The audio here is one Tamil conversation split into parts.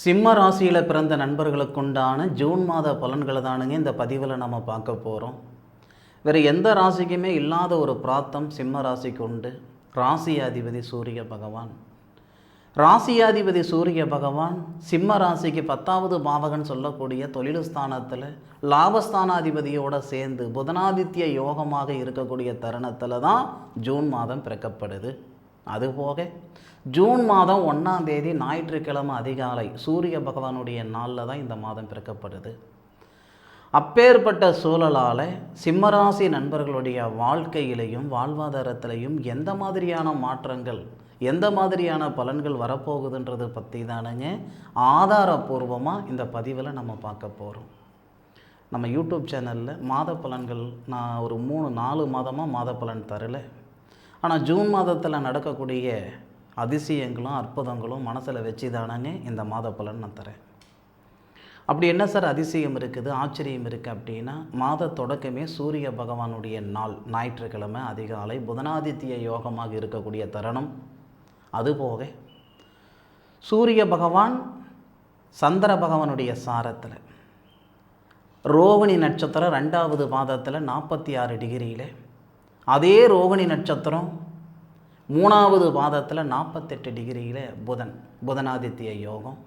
சிம்ம ராசியில் பிறந்த நண்பர்களுக்குண்டான ஜூன் மாத பலன்களை தானுங்க இந்த பதிவில் நம்ம பார்க்க போகிறோம். வேறு எந்த ராசிக்குமே இல்லாத ஒரு பிராத்தம் சிம்ம ராசிக்கு உண்டு. ராசியாதிபதி சூரிய பகவான். ராசியாதிபதி சூரிய பகவான் சிம்ம ராசிக்கு 10வது பாவகன் சொல்லக்கூடிய தொழில் ஸ்தானத்தில் லாபஸ்தானாதிபதியோடு சேர்ந்து புதனாதித்ய யோகமாக இருக்கக்கூடிய தருணத்தில் தான் ஜூன் மாதம் பிறக்கப்படுது. அதுபோக ஜூன் மாதம் 1ஆம் தேதி ஞாயிற்றுக்கிழமை அதிகாலை சூரிய பகவானுடைய நாளில் தான் இந்த மாதம் பிறக்கப்படுது. அப்பேற்பட்ட சூழலால் சிம்மராசி நண்பர்களுடைய வாழ்க்கையிலையும் வாழ்வாதாரத்திலையும் எந்த மாதிரியான மாற்றங்கள், எந்த மாதிரியான பலன்கள் வரப்போகுதுன்றது பற்றி தானுங்க ஆதாரபூர்வமாக இந்த பதிவில் நம்ம பார்க்க போகிறோம். நம்ம யூடியூப் சேனலில் மாத பலன்கள் நான் ஒரு 3-4 மாதமாக மாத பலன் தரலை. ஆனால் ஜூன் மாதத்தில் நடக்கக்கூடிய அதிசயங்களும் அற்புதங்களும் மனசில் வச்சு தானங்க இந்த மாத பலன் நான் தரேன். அப்படி என்ன சார் அதிசயம் இருக்குது, ஆச்சரியம் இருக்குது அப்படின்னா, மாத தொடக்கமே சூரிய பகவானுடைய நாள் ஞாயிற்றுக்கிழமை அதிகாலை புதனாதித்ய யோகமாக இருக்கக்கூடிய தருணம். அதுபோக சூரிய பகவான் சந்திர பகவானுடைய சாரத்தில் ரோகிணி நட்சத்திரம் 2வது பாதத்தில் 46 டிகிரியில், அதே ரோகிணி நட்சத்திரம் 3வது பாதத்தில் 48 டிகிரியில் புதனாதித்ய யோகம்.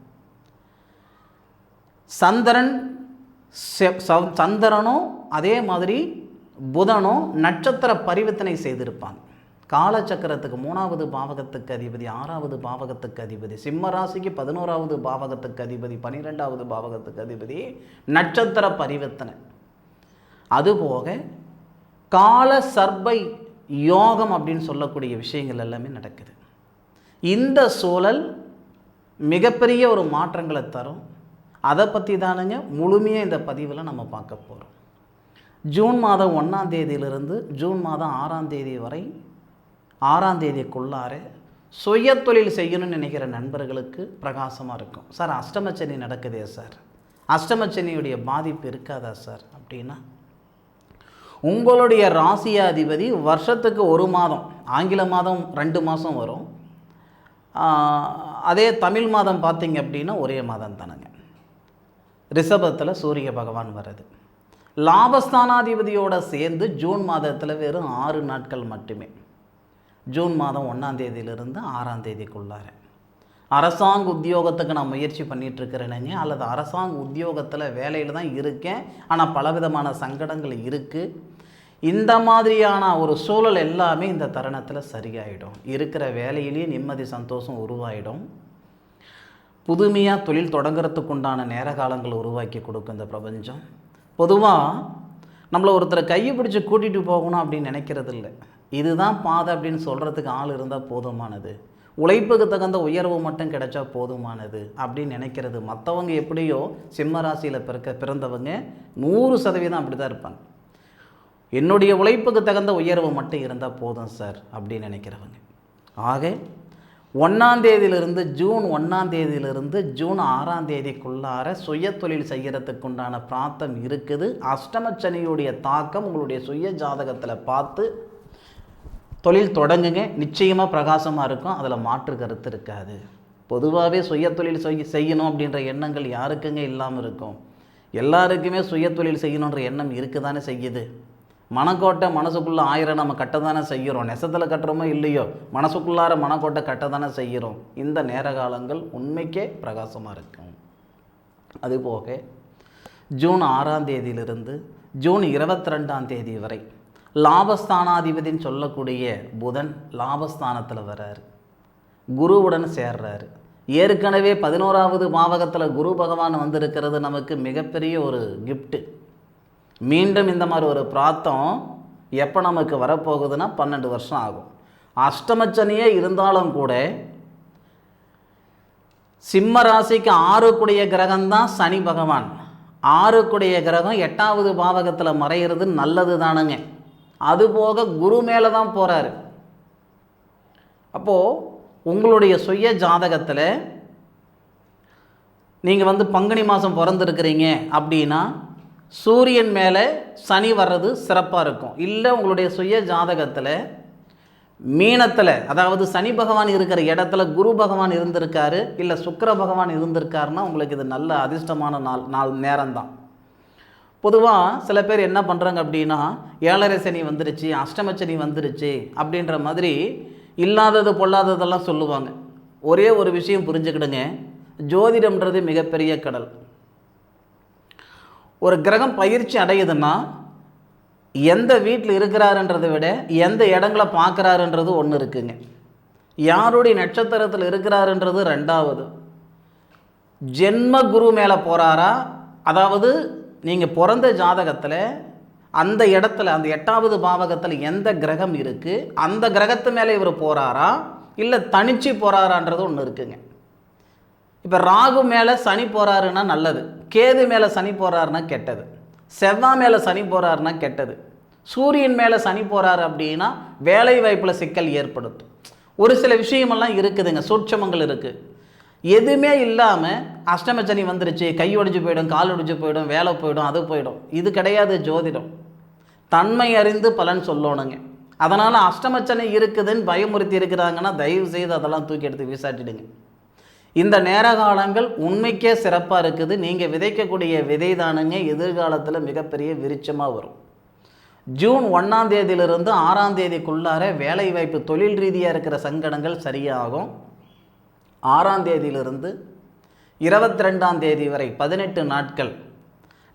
சந்திரனும் அதே மாதிரி புதனும் நட்சத்திர பரிவர்த்தனை செய்திருப்பாங்க. காலச்சக்கரத்துக்கு 3வது பாவகத்துக்கு அதிபதி, 6வது பாவகத்துக்கு அதிபதி, சிம்ம ராசிக்கு 11வது பாவகத்துக்கு அதிபதி, 12வது பாவகத்துக்கு அதிபதி, நட்சத்திர பரிவர்த்தனை. அதுபோக கால சர்பை யோகம் அப்படின்னு சொல்லக்கூடிய விஷயங்கள் எல்லாமே நடக்குது. இந்த சூழல் மிகப்பெரிய ஒரு மாற்றங்களை தரும். அதை பற்றி தானுங்க முழுமையாக இந்த பதிவில் நம்ம பார்க்க போகிறோம். ஜூன் மாதம் 1ஆம் தேதியிலிருந்து ஜூன் மாதம் 6ஆம் தேதி வரை 6ஆம் தேதிக்குள்ளார சுய தொழில் செய்யணும்னு நினைக்கிற நண்பர்களுக்கு பிரகாசமாக இருக்கும். சார் அஷ்டமச்சனி நடக்குதே சார், அஷ்டமச்சனியுடைய பாதிப்பு இருக்காதா சார் அப்படின்னா, உங்களுடைய ராசியாதிபதி வருஷத்துக்கு 1 மாதம், ஆங்கில மாதம் 2 மாதம் வரும், அதே தமிழ் மாதம் பார்த்திங்க அப்படின்னா ஒரே மாதம் தானுங்க. ரிஷபத்தில் சூரிய பகவான் வர்றது, லாபஸ்தானாதிபதியோடு சேர்ந்து ஜூன் மாதத்தில் வெறும் 6 நாட்கள் மட்டுமே. ஜூன் மாதம் 1ஆம் தேதியிலிருந்து 6ஆம் தேதிக்குள்ளார அரசாங்க உத்தியோகத்துக்கு நான் முயற்சி பண்ணிகிட்ருக்கிறேனுங்க, அல்லது அரசாங்க உத்தியோகத்தில் வேலையில் தான் இருக்கேன், ஆனால் பலவிதமான சங்கடங்கள் இருக்குது. இந்த மாதிரியான ஒரு சூழல் எல்லாமே இந்த தருணத்தில் சரியாயிடும். இருக்கிற வேலையிலேயே நிம்மதி சந்தோஷம் உருவாயிடும். புதுமையாக தொழில் தொடங்குறதுக்கு உண்டான நேர காலங்களை உருவாக்கி கொடுக்கும் இந்த பிரபஞ்சம். பொதுவாக நம்மளை ஒருத்தரை கையை பிடிச்சி கூட்டிகிட்டு போகணும் அப்படின்னு நினைக்கிறது இல்லை. இதுதான் பாதை அப்படின்னு சொல்கிறதுக்கு ஆள் இருந்தால் போதுமானது, உழைப்புக்கு தகுந்த உயர்வு மட்டும் கிடைச்சா போதுமானது அப்படின்னு நினைக்கிறது. மற்றவங்க எப்படியோ சிம்ம ராசியில் பிறந்தவங்க 100% அப்படி தான் இருப்பாங்க. என்னுடைய உழைப்புக்கு தகுந்த உயர்வு மட்டும் இருந்தால் போதும் சார் அப்படின்னு நினைக்கிறவங்க. ஆக 1ஆம் தேதியிலிருந்து ஜூன் 1ஆம் தேதியிலிருந்து ஜூன் 6ஆம் தேதிக்குள்ளார சுய தொழில் செய்கிறதுக்கு உண்டான பிராத்தம் இருக்குது. அஷ்டமச்சனியுடைய தாக்கம் உங்களுடைய சுய ஜாதகத்தில் பார்த்து தொழில் தொடங்குங்க, நிச்சயமாக பிரகாசமாக இருக்கும், அதில் மாற்று கருத்து இருக்காது. பொதுவாகவே சுய தொழில் செய்யணும் அப்படின்ற எண்ணங்கள் யாருக்குங்க இல்லாமல் இருக்கும்? எல்லாருக்குமே சுய தொழில் செய்யணுன்ற எண்ணம் இருக்குதானே செய்யுது. மனக்கோட்டை மனசுக்குள்ளே 1000 நம்ம கட்ட தானே செய்கிறோம். நெசத்தில் கட்டுறோமோ இல்லையோ, மனசுக்குள்ளார மனக்கோட்டை கட்ட தானே செய்கிறோம். இந்த நேர காலங்கள் உண்மைக்கே பிரகாசமாக இருக்கும். அதுபோக ஜூன் 6ஆம் தேதியிலிருந்து ஜூன் 22ஆம் தேதி வரை லாபஸ்தானாதிபதின்னு சொல்லக்கூடிய புதன் லாபஸ்தானத்தில் வர்றாரு, குருவுடன் சேர்றாரு. ஏற்கனவே 11வது பாவகத்தில் குரு பகவான் வந்திருக்கிறது நமக்கு மிகப்பெரிய ஒரு கிஃப்ட்டு. மீண்டும் இந்த மாதிரி ஒரு பிராத்தம் எப்போ நமக்கு வரப்போகுதுன்னா 12 வருஷம் ஆகும். அஷ்டமச்சனியே இருந்தாலும் கூட சிம்ம ராசிக்கு 6 கிரகம்தான் சனி பகவான். 6 கிரகம் 8வது பாவகத்தில் மறைகிறது நல்லது தானுங்க. அதுபோக குரு மேலே தான் போகிறாரு. அப்போது உங்களுடைய சுய ஜாதகத்தில் நீங்கள் பங்குனி மாதம் பிறந்திருக்கிறீங்க அப்படின்னா சூரியன் மேலே சனி வர்றது சிறப்பாக இருக்கும். இல்லை உங்களுடைய சுய ஜாதகத்தில் மீனத்தில், அதாவது சனி பகவான் இருக்கிற இடத்துல குரு பகவான் இருந்திருக்காரு, இல்லை சுக்கிர பகவான் இருந்திருக்காருன்னா உங்களுக்கு இது நல்ல அதிர்ஷ்டமான நேரம்தான். பொதுவாக சில பேர் என்ன பண்ணுறாங்க அப்படின்னா, 7.5 சனி வந்துருச்சு, அஷ்டம சனி வந்துருச்சு அப்படின்ற மாதிரி இல்லாதது பொல்லாததெல்லாம் சொல்லுவாங்க. ஒரே ஒரு விஷயம் புரிஞ்சுக்கிடுங்க, ஜோதிடம்ன்றது மிகப்பெரிய கடல். ஒரு கிரகம் பயிற்சி அடையுதுன்னா எந்த வீட்டில் இருக்கிறாருன்றதை விட எந்த இடங்களை பார்க்குறாருன்றது ஒன்று இருக்குங்க. யாருடைய நட்சத்திரத்தில் இருக்கிறாருன்றது ரெண்டாவது. ஜென்ம குரு மேலே போகிறாரா, அதாவது நீங்கள் பிறந்த ஜாதகத்தில் அந்த இடத்துல அந்த 8வது பாவகத்தில் எந்த கிரகம் இருக்குது அந்த கிரகத்து மேலே இவர் போகிறாரா இல்லை தனிச்சு போகிறாரான்றது ஒன்று இருக்குங்க. இப்போ ராகு மேலே சனி போகிறாருன்னா நல்லது, கேது மேலே சனி போகிறாருன்னா கெட்டது, செவ்வாய் மேலே சனி போகிறாருன்னா கெட்டது, சூரியன் மேலே சனி போகிறாரு அப்படின்னா வேலை வாய்ப்பில் சிக்கல் ஏற்படுத்தும். ஒரு சில விஷயமெல்லாம் இருக்குதுங்க, சூட்சமங்கள் இருக்குது. எதுவுமே இல்லாமல் அஷ்டம சனி வந்துருச்சு, கை ஒடிஞ்சு போயிடும், கால் ஒடிஞ்சு போயிடும், வேலை போயிடும், அது போயிடும், இது கிடையாது ஜோதிடம். தன்மை அறிந்து பலன் சொல்லணுங்க. அதனால் அஷ்டமச்சனை இருக்குதுன்னு பயமுறுத்தி இருக்கிறாங்கன்னா தயவு செய்து அதெல்லாம் தூக்கி எடுத்து வீசாட்டிடுங்க. இந்த நேர காலங்கள் உண்மைக்கே சிறப்பாக இருக்குது. நீங்கள் விதைக்கக்கூடிய விதை தானுங்க எதிர்காலத்தில் மிகப்பெரிய விருட்சமாக வரும். ஜூன் 1ஆம் தேதியிலிருந்து 6ஆம் தேதிக்குள்ளார வேலை வாய்ப்பு தொழில் ரீதியாக இருக்கிற சங்கடங்கள் சரியாகும். 6ஆம் தேதியிலிருந்து 22ஆம் தேதி வரை 18 நாட்கள்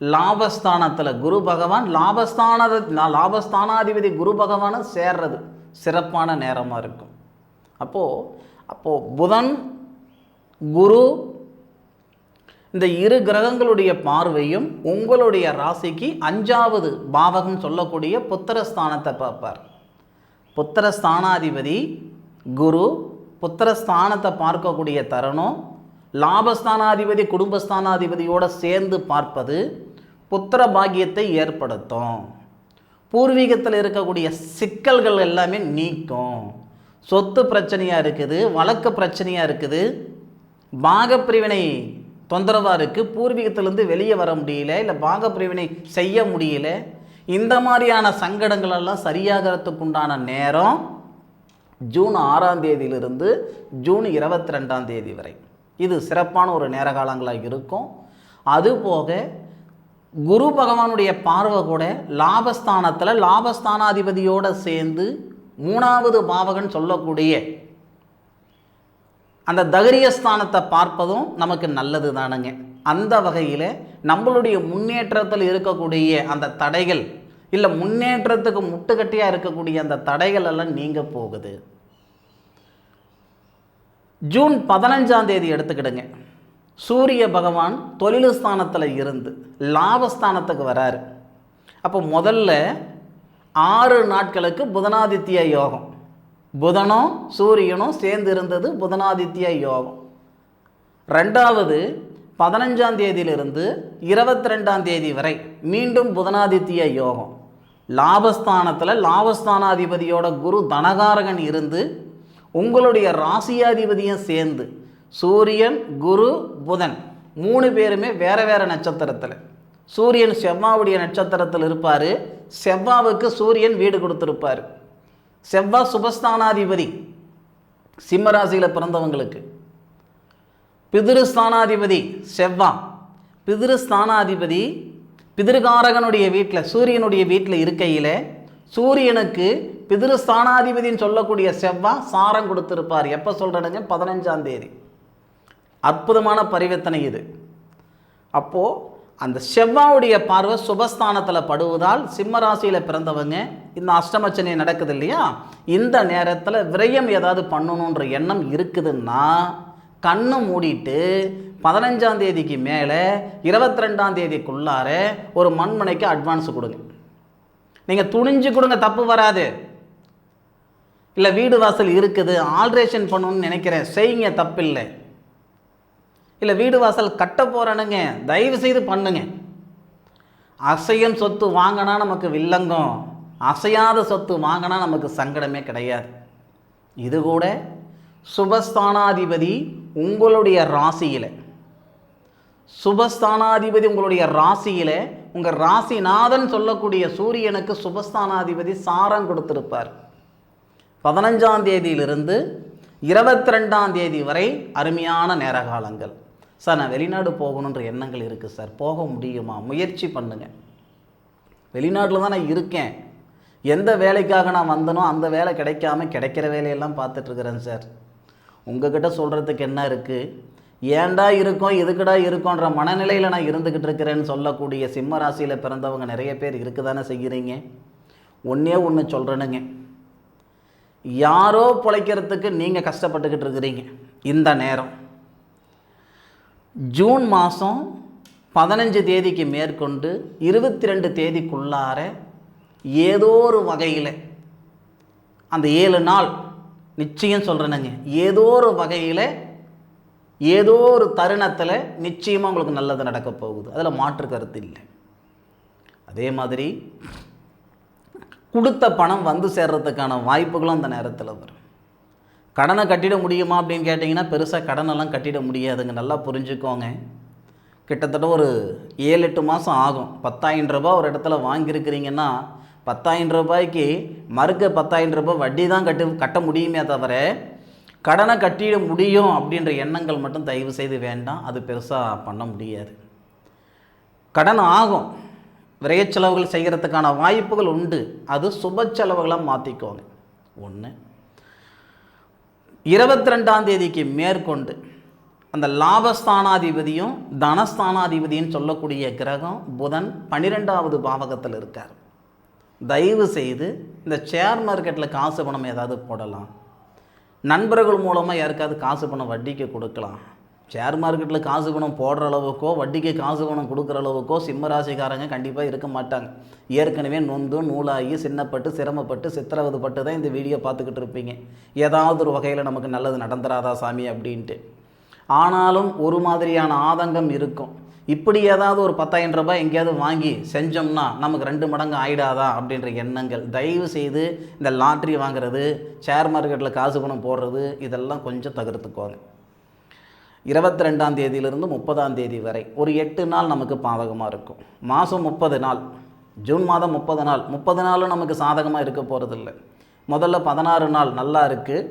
லாபஸ்தானத்தில் குரு பகவான் லாபஸ்தானாதிபதி குரு பகவானை சேர்றது சிறப்பான நேரமாக இருக்கும். அப்போது புதன் குரு இந்த இரு கிரகங்களுடைய பார்வையும் உங்களுடைய ராசிக்கு 5வது பாவகம் சொல்லக்கூடிய புத்திரஸ்தானத்தை பார்ப்பார். புத்திரஸ்தானாதிபதி குரு புத்திரஸ்தானத்தை பார்க்கக்கூடிய தருணம் லாபஸ்தானாதிபதி குடும்பஸ்தானாதிபதியோடு சேர்ந்து பார்ப்பது புத்திர பாக்கியத்தை ஏற்படுத்தும். பூர்வீகத்தில் இருக்கக்கூடிய சிக்கல்கள் எல்லாமே நீக்கும். சொத்து பிரச்சனையாக இருக்குது, வழக்கு பிரச்சனையாக இருக்குது, பாகப்பிரிவினை தொந்தரவாக இருக்குது, பூர்வீகத்திலேருந்து வெளியே வர முடியல, இல்லை பாகப்பிரிவினை செய்ய முடியல, இந்த மாதிரியான சங்கடங்களெல்லாம் சரியாகிறதுக்குண்டான நேரம் ஜூன் 6ஆம் தேதியிலிருந்து ஜூன் 22ஆம் தேதி வரை. இது சிறப்பான ஒரு நேர காலங்களாக இருக்கும். அதுபோக குரு பகவானுடைய பார்வை கூட லாபஸ்தானத்தில் லாபஸ்தானாதிபதியோடு சேர்ந்து 3வது பாவகன் சொல்லக்கூடிய அந்த தகரியஸ்தானத்தை பார்ப்பதும் நமக்கு நல்லது தானுங்க. அந்த வகையில் நம்மளுடைய முன்னேற்றத்தில் இருக்கக்கூடிய அந்த தடைகள் இல்லை முன்னேற்றத்துக்கு முட்டுக்கட்டியாக இருக்கக்கூடிய அந்த தடைகள் எல்லாம் நீங்க போகுது. ஜூன் 15ஆம் தேதி எடுத்துக்கிடுங்க, சூரிய பகவான் தொழில் ஸ்தானத்தில் இருந்து லாபஸ்தானத்துக்கு வராரு. அப்போ முதல்ல 6 நாட்களுக்கு புதனாதித்ய யோகம், புதனும் சூரியனும் சேர்ந்து இருந்தது புதனாதித்ய யோகம். 2வது 15ஆம் தேதியிலிருந்து 22ஆம் தேதி வரை மீண்டும் புதனாதித்ய யோகம். லாபஸ்தானத்தில் லாபஸ்தானாதிபதியோட குரு தனகாரகன் இருந்து உங்களுடைய ராசியாதிபதியும் சேர்ந்து சூரியன் குரு புதன் 3 பேருமே வேறு வேறு நட்சத்திரத்தில். சூரியன் செவ்வாவுடைய நட்சத்திரத்தில் இருப்பார், செவ்வாவுக்கு சூரியன் வீடு கொடுத்துருப்பார். செவ்வாய் சுபஸ்தானாதிபதி சிம்மராசியில் பிறந்தவங்களுக்கு. பிதிருஸ்தானாதிபதி செவ்வாய், பிதிருஸ்தானாதிபதி பிதிருகாரகனுடைய வீட்டில் சூரியனுடைய வீட்டில் இருக்கையில் சூரியனுக்கு பிதிருஸ்தானாதிபதினு சொல்லக்கூடிய செவ்வாய் சாரம் கொடுத்துருப்பார். எப்போ சொல்கிறேனுங்க? 15ஆம் தேதி. அற்புதமான பரிவர்த்தனை இது. அப்போது அந்த செவ்வாவுடைய பார்வை சுபஸ்தானத்தில் படுவதால் சிம்மராசியில் பிறந்தவங்க இந்த அஷ்டமச்சனி நடக்குது இல்லையா, இந்த நேரத்தில் விரயம் ஏதாவது பண்ணணுன்ற எண்ணம் இருக்குதுன்னா கண்ணை மூடிட்டு 15ஆம் தேதிக்கு மேலே 22ஆம் தேதிக்குள்ளார ஒரு மண்மனைக்கு அட்வான்ஸ் கொடுங்க. நீங்கள் துணிஞ்சு கொடுங்க, தப்பு வராது. இல்லை வீடு வாசல் இருக்குது ஆல்ட்ரேஷன் பண்ணணும்னு நினைக்கிறேன், செய்யுங்க, தப்பில்லை. இல்லை வீடு வாசல் கட்ட போகிறேனுங்க, தயவு செய்து பண்ணுங்க. அசையும் சொத்து வாங்கினா நமக்கு வில்லங்கம், அசையாத சொத்து வாங்கினா நமக்கு சங்கடமே கிடையாது. இது கூட சுபஸ்தானாதிபதி உங்களுடைய ராசியில், சுபஸ்தானாதிபதி உங்களுடைய ராசியில் உங்கள் ராசிநாதன் சொல்லக்கூடிய சூரியனுக்கு சுபஸ்தானாதிபதி சாரம் கொடுத்துருப்பார். 15ஆம் தேதியிலிருந்து 22ஆம் தேதி வரை அருமையான நேர காலங்கள். சார், நான் வெளிநாடு போகணுன்ற எண்ணங்கள் இருக்குது சார், போக முடியுமா? முயற்சி பண்ணுங்கள். வெளிநாட்டில் தான் நான் இருக்கேன், எந்த வேலைக்காக நான் வந்தனோ அந்த வேலை கிடைக்காம கிடைக்கிற வேலையெல்லாம் பார்த்துட்ருக்குறேன் சார். உங்ககிட்ட சொல்கிறதுக்கு என்ன இருக்குது? ஏண்டா இருக்கோம், எதுக்குடா இருக்கோன்ற மனநிலையில் நான் இருந்துக்கிட்டு இருக்கிறேன்னு சொல்லக்கூடிய சிம்ம ராசியில் பிறந்தவங்க நிறைய பேர் இருக்க தானே செய்கிறீங்க. ஒன்றே ஒன்று சொல்கிறேனுங்க, யாரோ பிழைக்கிறதுக்கு நீங்கள் கஷ்டப்பட்டுக்கிட்டு இருக்கிறீங்க. இந்த நேரம் ஜூன் மாதம் 15 தேதிக்கு மேற்கொண்டு 22 தேதிக்குள்ளார ஏதோ ஒரு வகையில், அந்த 7 நாள் நிச்சயம் சொல்கிறேனுங்க, ஏதோ ஒரு வகையில் ஏதோ ஒரு தருணத்தில் நிச்சயமாக உங்களுக்கு நல்லது நடக்க போகுது. அதில் மாற்று கருத்து இல்லை. அதே மாதிரி கொடுத்த பணம் வந்து சேர்றதுக்கான வாய்ப்புகளும் அந்த நேரத்தில் வரும். கடனை கட்டிட முடியுமா அப்படின்னு கேட்டிங்கன்னா பெருசாக கடனெல்லாம் கட்டிட முடியாதுங்க. நல்லா புரிஞ்சுக்கோங்க. கிட்டத்தட்ட ஒரு 7-8 மாதம் ஆகும். 10,000 ரூபாய் ஒரு இடத்துல வாங்கியிருக்கிறீங்கன்னா 10,000 ரூபாய்க்கு மறுக்க 10,000 ரூபாய் வட்டி தான் கட்ட முடியுமே தவிர கடனை கட்டிட முடியும் அப்படின்ற எண்ணங்கள் மட்டும் தயவு செய்து வேண்டாம். அது பெருசாக பண்ண முடியாது. கடன் ஆகும், விரைய செலவுகள் செய்கிறதுக்கான வாய்ப்புகள் உண்டு. அது சுப செலவுகளாக மாற்றிக்கோங்க. ஒன்று, 22ஆம் தேதிக்கு மேற்கொண்டு அந்த லாபஸ்தானாதிபதியும் தனஸ்தானாதிபதியும் சொல்லக்கூடிய கிரகம் புதன் 12வது பாவகத்தில் இருக்கார். தயவு செய்து இந்த ஷேர் மார்க்கெட்டில் காசு பணம் ஏதாவது போடலாம். நண்பர்கள் மூலமாக யாருக்காவது காசு பணம் வட்டிக்கு கொடுக்கலாம். ஷேர் மார்க்கெட்டில் காசு பணம் போடுற அளவுக்கோ வட்டிக்கு காசு பணம் கொடுக்குற அளவுக்கோ சிம்ம ராசிக்காரங்க கண்டிப்பாக இருக்க மாட்டாங்க. ஏற்கனவே நொந்து நூலாகி சின்னப்பட்டு சிரமப்பட்டு சித்திரவதுப்பட்டு தான் இந்த வீடியோ பார்த்துக்கிட்டு இருப்பீங்க. ஏதாவது ஒரு வகையில் நமக்கு நல்லது நடந்துராதா சாமி அப்படின்ட்டு. ஆனாலும் ஒரு மாதிரியான ஆதங்கம் இருக்கும். இப்படி ஏதாவது ஒரு 10,000 ரூபாய் எங்கேயாவது வாங்கி செஞ்சோம்னா நமக்கு 2 மடங்கு ஆயிடாதா அப்படின்ற எண்ணங்கள். தயவு செய்து இந்த லாட்ரி வாங்குறது, ஷேர் மார்க்கெட்டில் காசு பணம் போடுறது இதெல்லாம் கொஞ்சம் தவிர்த்துக்கோங்க. 22ஆம் தேதியிலிருந்து 30ஆம் தேதி வரை ஒரு 8 நாள் நமக்கு பாதகமாக இருக்கும். மாதம் 30 நாள், ஜூன் மாதம் 30 நாள். 30 நாளும் நமக்கு சாதகமாக இருக்க போகிறதில்ல. முதல்ல 16 நாள் நல்லா இருக்குது.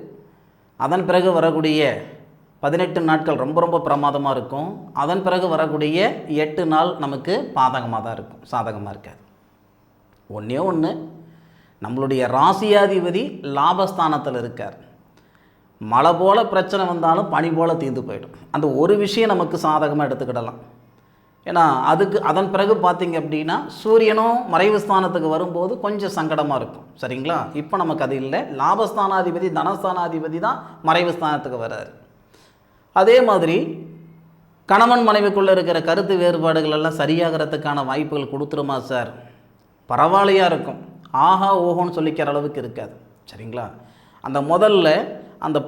அதன் பிறகு வரக்கூடிய 18 நாட்கள் ரொம்ப ரொம்ப பிரமாதமாக இருக்கும். அதன் பிறகு வரக்கூடிய 8 நாள் நமக்கு பாதகமாக தான் இருக்கும், சாதகமாக இருக்காது. ஒன்றே ஒன்று, நம்மளுடைய ராசியாதிபதி லாபஸ்தானத்தில் இருக்கார். மழை போல் பிரச்சனை வந்தாலும் பனி போல் தீர்ந்து போயிடும். அந்த ஒரு விஷயம் நமக்கு சாதகமாக எடுத்துக்கிடலாம். ஏன்னா அதன் பிறகு பார்த்திங்க அப்படின்னா சூரியனும் மறைவு ஸ்தானத்துக்கு வரும்போது கொஞ்சம் சங்கடமாக இருக்கும். சரிங்களா? இப்போ நமக்கு அது இல்லை. லாபஸ்தானாதிபதி தனஸ்தானாதிபதி தான் மறைவு ஸ்தானத்துக்கு வர்றாரு. அதே மாதிரி கணவன் மனைவிக்குள்ளே இருக்கிற கருத்து வேறுபாடுகள் எல்லாம் சரியாகிறதுக்கான வாய்ப்புகள் கொடுத்துருமா சார்? பரவாயில்லையாக இருக்கும். ஆஹா ஓஹோன்னு சொல்லிக்கிற அளவுக்கு இருக்காது. சரிங்களா? அந்த முதல்ல அந்த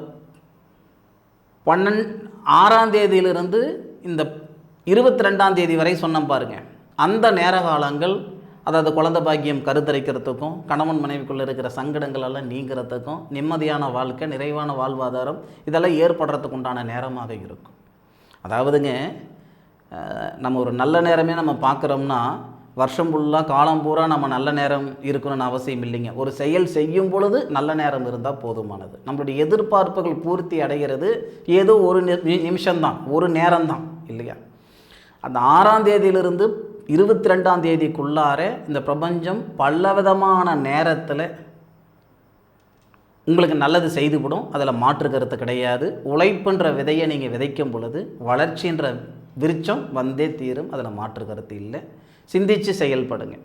6ஆம் தேதியிலிருந்து இந்த 22ஆம் தேதி வரை சொன்னோம் பாருங்கள். அந்த நேர காலங்கள், அதாவது குழந்தை பாக்கியம் கருத்தரிக்கிறதுக்கும் கணவன் மனைவிக்குள்ளே இருக்கிற சங்கடங்கள் எல்லாம் நீங்கிறதுக்கும் நிம்மதியான வாழ்க்கை, நிறைவான வாழ்வாதாரம் இதெல்லாம் ஏற்படுறதுக்கு உண்டான நேரமாக இருக்கும். அதாவதுங்க, நம்ம ஒரு நல்ல நேரமே நம்ம பார்க்குறோம்னா வருஷம் ஃபுல்லாக காலம் பூரா நம்ம நல்ல நேரம் இருக்கணும்னு அவசியம் இல்லைங்க. ஒரு செயல் செய்யும் பொழுது நல்ல நேரம் இருந்தால் போதுமானது. நம்மளுடைய எதிர்பார்ப்புகள் பூர்த்தி அடைகிறது ஏதோ ஒரு நிமிஷம்தான், ஒரு நேரம்தான் இல்லையா? அந்த 6ஆம் தேதியிலிருந்து 22ஆம் தேதிக்குள்ளார இந்த பிரபஞ்சம் பலவிதமான நேரத்தில் உங்களுக்கு நல்லது செய்துவிடும். அதில் மாற்று கருத்து கிடையாது. உழைப்புன்ற விதையை நீங்கள் விதைக்கும் பொழுது வளர்ச்சின்ற விருட்சம் வந்தே தீரும். அதில் மாற்று கருத்து இல்லை. சிந்தித்து செயல்படுங்க.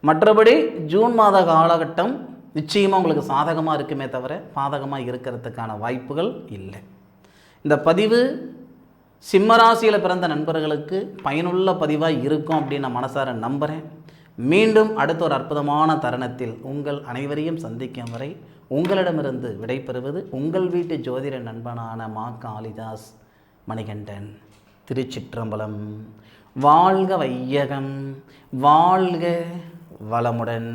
மற்றபடி ஜூன் மாத காலகட்டம் நிச்சயமாக உங்களுக்கு சாதகமாக இருக்குமே தவிர பாதகமாக இருக்கிறதுக்கான வாய்ப்புகள் இல்லை. இந்த பதிவு சிம்மராசியில் பிறந்த நண்பர்களுக்கு பயனுள்ள பதிவாக இருக்கும் அப்படின்னு நான் மனசார நம்புகிறேன். மீண்டும் அடுத்த ஒரு அற்புதமான தருணத்தில் உங்கள் அனைவரையும் சந்திக்கும் வரை உங்களிடமிருந்து விடைபெறுவது உங்கள் வீட்டு ஜோதிட நண்பனான மா காளிதாஸ் மணிகண்டன். திருச்சிற்றம்பலம். வாழ்க வையகம், வாழ்க வளமுடன்.